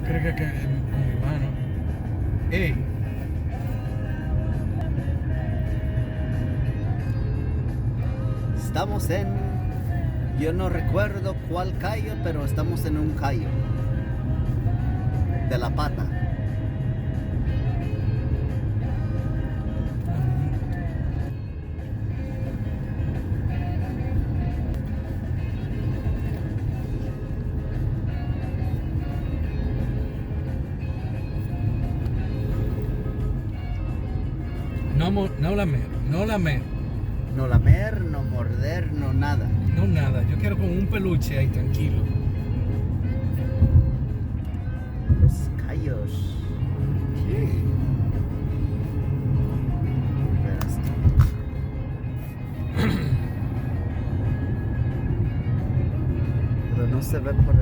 creo que con mi mano. ¡Ey! Estamos en... Yo no recuerdo cuál callo, pero estamos en un callo. De La Pata. No lamer, no lamer. No lamer, no morder, no nada. No nada, yo quiero con un peluche ahí tranquilo. Los callos. Verás tú. Pero no se ve por